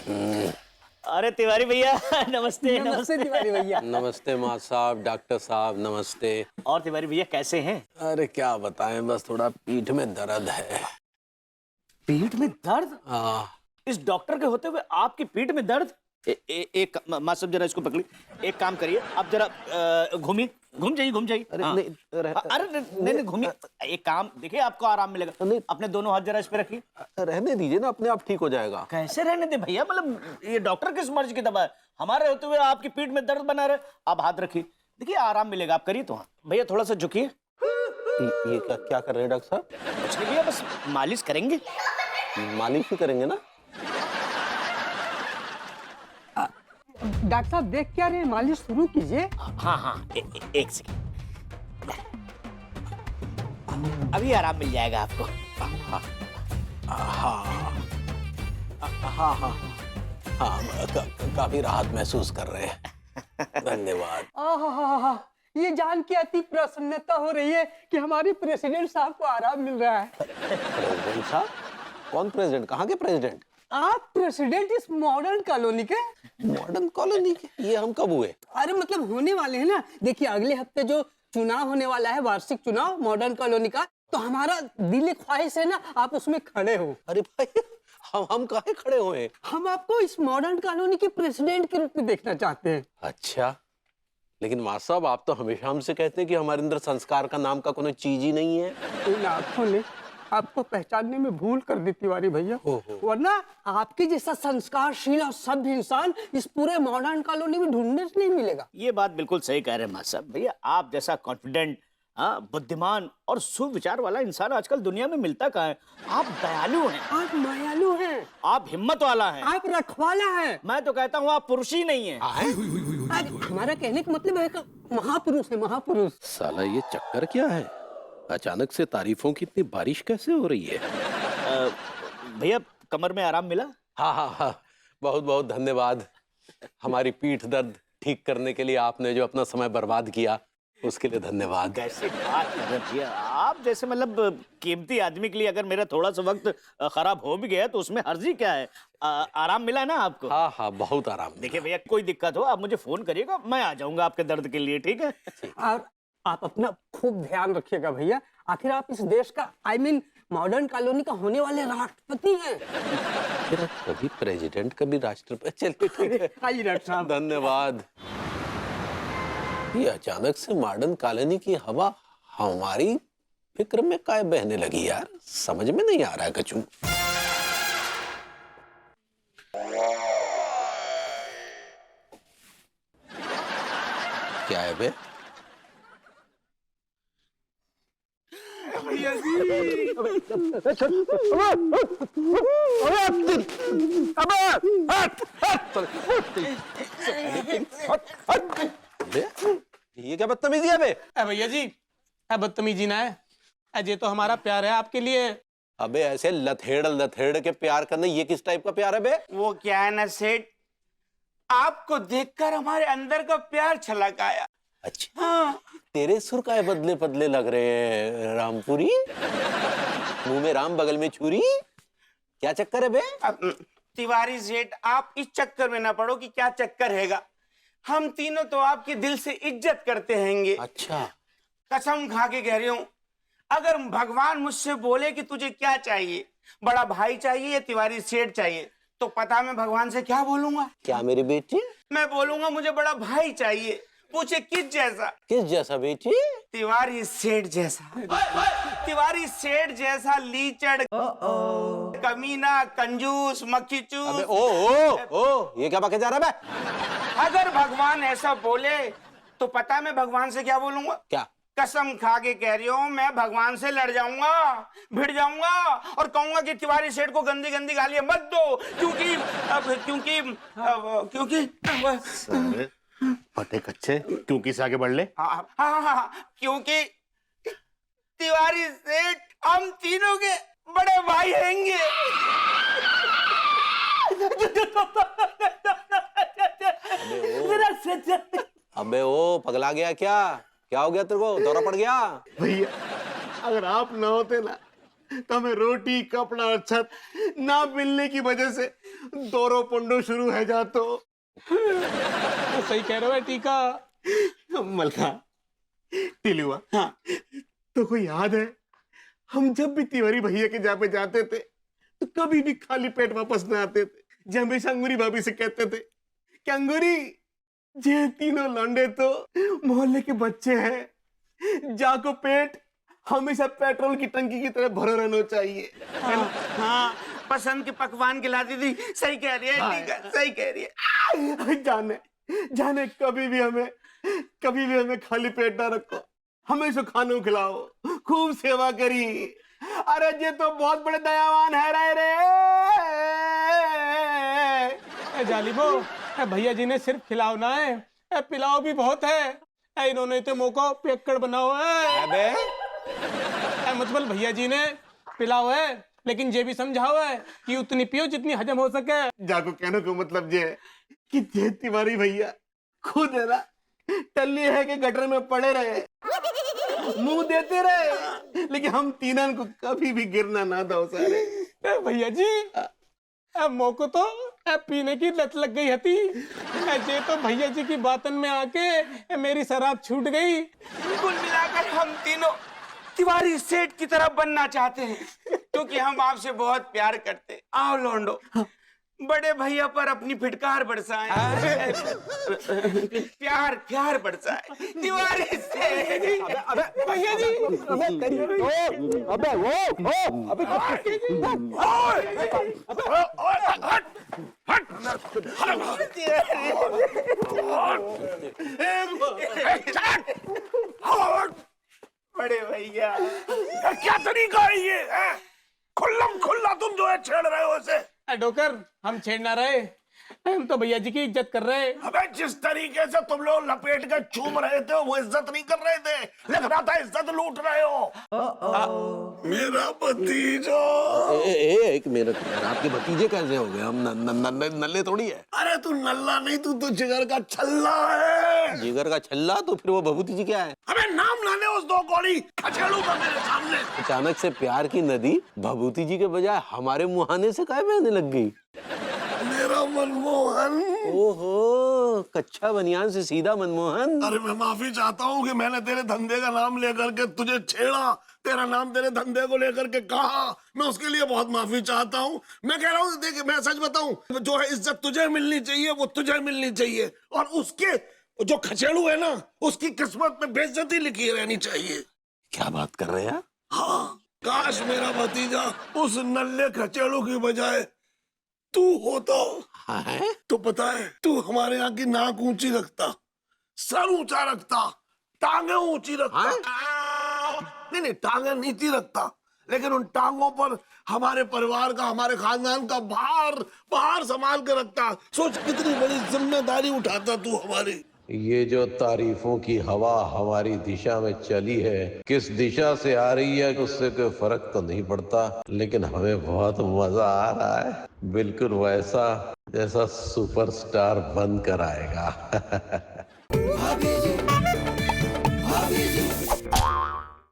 अरे तिवारी भैया नमस्ते। नमस्ते तिवारी भैया। नमस्ते माँ साहब, डॉक्टर साहब नमस्ते। और तिवारी भैया कैसे हैं? अरे क्या बताएं, बस थोड़ा पीठ में दर्द है। पीठ में दर्द? हाँ। इस डॉक्टर के होते हुए आपकी पीठ में दर्द? एक माँ साहब जरा इसको पकड़ी। एक काम करिए, आप जरा घूमिए, घूम जाइए। अरे हाँ। नहीं घूमिए। एक काम देखिए, आपको आराम मिलेगा। नहीं। अपने दोनों हाथ जरा इस पे रखिए। रहने दीजिए ना, अपने आप ठीक हो जाएगा। कैसे रहने दे भैया, मतलब ये डॉक्टर किस मर्ज की दवा है? हमारे होते हुए आपकी पीठ में दर्द बना रहे। आप हाथ रखिए, देखिए आराम मिलेगा। आप करिए तो। हाँ भैया थोड़ा सा झुकिए। ये क्या कर रहे हैं डॉक्टर साहब? कुछ नहीं भैया, बस मालिश करेंगे। मालिश ही करेंगे ना? डॉक्टर साहब देख क्या रहे हैं, मालिश शुरू कीजिए। हाँ एक सेकंड, अभी आराम मिल जाएगा आपको। काफी राहत महसूस कर रहे हैं। धन्यवाद। आहा, ये जान के अति प्रसन्नता हो रही है कि हमारे प्रेसिडेंट साहब को आराम मिल रहा है। प्रेसिडेंट साहब? कौन प्रेसिडेंट? कहाँ के प्रेसिडेंट? आप प्रेसिडेंट इस मॉडर्न कॉलोनी के। मॉडर्न कॉलोनी के? ये हम कब हुए? अरे मतलब होने वाले हैं ना। देखिए अगले हफ्ते जो चुनाव होने वाला है, वार्षिक चुनाव मॉडर्न कॉलोनी का, तो हमारा दिली ख्वाहिश है ना आप उसमें खड़े हो। अरे भाई, हम काहे खड़े हुए? हम आपको इस मॉडर्न कॉलोनी के प्रेसिडेंट के रूप में देखना चाहते हैं। अच्छा, लेकिन माँ साहब आप तो हमेशा हमसे कहते हैं कि हमारे अंदर संस्कार का नाम का कोई चीज ही नहीं है। इन आंखों ने आपको पहचानने में भूल कर दी तिवारी भैया। वरना आपके जैसा संस्कारशील और सभ्य इंसान इस पूरे मॉडर्न कॉलोनी में ढूंढने से नहीं मिलेगा। ये बात बिल्कुल सही कह रहे हैं माँ साहब। भैया आप जैसा कॉन्फिडेंट, बुद्धिमान और सुविचार वाला इंसान आजकल दुनिया में मिलता कहाँ है। आप दयालु हैं, आप मायालु हैं, आप हिम्मत वाला हैं, आप रखवाला हैं। मैं तो कहता हूँ आप पुरुष ही नहीं हैं। हमारा कहने का मतलब है कि महापुरुष है, महापुरुष। साला ये चक्कर क्या है? अचानक से तारीफों की इतनी बारिश कैसे हो रही है? भैया कमर में आराम मिला? हाँ, बहुत बहुत धन्यवाद। हमारी पीठ दर्द ठीक करने के लिए आपने जो अपना समय बर्बाद किया, उसके लिए धन्यवाद। कैसे बात कर रहे हैं भैया, आप जैसे मतलब कीमती आदमी के लिए अगर मेरा थोड़ा सा वक्त खराब हो भी गया तो उसमें हर्जी क्या है? आराम मिला ना आपको? हाँ, बहुत आराम। देखिए भैया, कोई दिक्कत हो आप मुझे फोन करिएगा, मैं आ जाऊंगा आपके दर्द के लिए, ठीक है? और आप अपना खूब ध्यान रखिएगा भैया। आखिर आप इस देश का मॉडर्न कॉलोनी का होने वाले राष्ट्रपति हैं। कभी प्रेसिडेंट कभी राष्ट्रपति। चलिए ठीक है। आइए डॉक्टर साहब। धन्यवाद। ये अचानक से मॉडर्न कॉलोनी की हवा हमारी फिक्र में काय बहने लगी यार, समझ में नहीं आ रहा है कछु। क्या है बे? ये क्या बदतमीजी है बे? भैया जी बदतमीजी ना है, अजय तो हमारा प्यार है आपके लिए। अबे ऐसे लथेड़ के प्यार करना, ये किस टाइप का प्यार है बे? वो क्या है ना सेठ, आपको देखकर हमारे अंदर का प्यार छलक आया। अच्छा। हाँ। तेरे सुर का बदले बदले लग रहे हैं रामपुरी। मुंह में राम बगल में छुरी, क्या चक्कर है बे? तिवारी सेठ आप इस चक्कर में ना पड़ो कि क्या चक्कर हैगा। हम तीनों तो आपकी दिल से इज्जत करते हैंगे। अच्छा। कसम खा के कह रही हूँ, अगर भगवान मुझसे बोले कि तुझे क्या चाहिए, बड़ा भाई चाहिए या तिवारी सेठ चाहिए, तो पता मैं भगवान से क्या बोलूंगा? क्या मेरी बेटी? मैं बोलूंगा मुझे बड़ा भाई चाहिए। पूछे किस जैसा? किस जैसा बेटी? तिवारी सेठ जैसा। तिवारी सेठ जैसा लीचड़, कमीना, कंजूस, मक्खी चूस। अबे ओ, ये क्या बके जा रहा है? अगर भगवान ऐसा बोले तो पता मैं भगवान से क्या बोलूंगा? क्या? कसम खा के कह रही हूँ, मैं भगवान से लड़ जाऊंगा, भिड़ जाऊंगा और कहूंगा कि तिवारी सेठ को गंदी गंदी गालियां मत दो, क्योंकि फटे कच्चे क्योंकि से आगे बढ़ ले। हाँ, क्योंकि तिवारी सेठ हम तीनों के बड़े भाई हैंगे। अबे ओ पगला गया क्या? क्या हो गया तेरे को? दौरा पड़ गया? भैया अगर आप ना होते ना तो हमें रोटी कपड़ा और छत ना मिलने की वजह से दौरो पंडो शुरू है जातो। तो सही कह रहे हो टीका। मलका टिलुआ, हाँ तो कोई याद है हम जब भी तिवारी भैया के जहाँ पे जाते थे तो कभी भी खाली पेट वापस न आते थे। जो हमेशा अंगूरी भाभी से कहते थे कि अंगूरी ये तीनों लौंडे तो मोहल्ले के बच्चे हैं, जाको पेट हमेशा पेट्रोल की टंकी की तरह भरा रहना चाहिए। हाँ पसंद के पकवान खिला दी थी। सही कह रही है टीका, सही कह रही है। जाने जाने कभी भी हमें खाली पेट ना रखो, हमेशा खानों खिलाओ, खूब सेवा करी। अरे ये तो बहुत बड़े दयावान है रे। जालिबो, भैया जी ने सिर्फ खिलाओ ना है, पिलाओ भी बहुत है। इन्होंने तो मौका पेक्कड़ बनाओ है। अबे मतलब भैया जी ने पिलाओ है, लेकिन ये भी समझाओ है कि उतनी पियो जितनी हजम हो सके। जाको कहने को मतलब ये है कि ये तिवारी भैया खुद है ना टल्ली है कि गटर में पड़े रहे, मुंह देते रहे, लेकिन हम तीनन को कभी भी गिरना ना दो सारे। भैया जी मौको तो पीने की लत लग गई हती। ये तो भैया जी की बातन में आके मेरी शराब छूट गई। कुल मिलाकर हम तीनों तिवारी सेठ की तरह बनना चाहते हैं, क्योंकि हम आपसे बहुत प्यार करते। आओ लौंडो, बड़े भैया पर अपनी फिटकार बरसाएं। प्यार प्यार बरसाएं तिवारी सेठ। भैया जी बड़े भैया क्या तरीका है ये है? खुल्लम खुल्ला तुम जो है छेड़ रहे हो उसे। डोकर, हम छेड़ ना रहे, हम तो भैया जी की इज्जत कर रहे। अबे जिस तरीके से तुम लोग लपेट कर चूम रहे थे वो इज्जत नहीं कर रहे थे, लग रहा था इज्जत लूट रहे हो। मेरा भतीजा। एक मिनट यार, आपके भतीजे कैसे हो गए? हम नल्ले थोड़ी है। अरे तू नल्ला नहीं, तू तो जिगर का छल्ला है। जिगर का छल्ला? तो फिर वो भभूति जी क्या है? अबे नाम ना ले उस दो कौड़ी खचेड़ू का मेरे सामने। अचानक से प्यार की नदी भभूति जी के बजाय हमारे मुहाने से काहे बहने लग गई? मेरा मनमोहन। ओहो, कच्चा बनियान से सीधा मनमोहन। अरे मैं माफी चाहता हूँ कि मैंने तेरे धंधे का नाम लेकर के तुझे छेड़ा, तेरा नाम तेरे धंधे को लेकर के कहा। मैं उसके लिए बहुत माफी चाहता हूँ। मैं कह रहा हूँ देख, मैं सच बताऊं, जो है इज्जत तुझे मिलनी चाहिए वो तुझे मिलनी चाहिए, और उसके जो खचेड़ू है ना उसकी किस्मत में बेइज्जती लिखी रहनी चाहिए। क्या बात कर रहे हैं? हाँ, काश मेरा भतीजा उस नल्ले खचेड़ू की बजाय तू होता। हाँ? तो पता है, तू हमारे यहाँ की नाक ऊंची रखता, सर ऊंचा रखता, टांगे ऊंची रखता। नहीं टांगे नीची रखता, लेकिन उन टांगों पर हमारे परिवार का, हमारे खानदान का भार संभाल के रखता। सोच कितनी बड़ी जिम्मेदारी उठाता तू हमारी। ये जो तारीफों की हवा हमारी दिशा में चली है, किस दिशा से आ रही है उससे कोई फर्क तो नहीं पड़ता, लेकिन हमें बहुत मजा आ रहा है, बिल्कुल वैसा जैसा सुपरस्टार बन कर आएगा।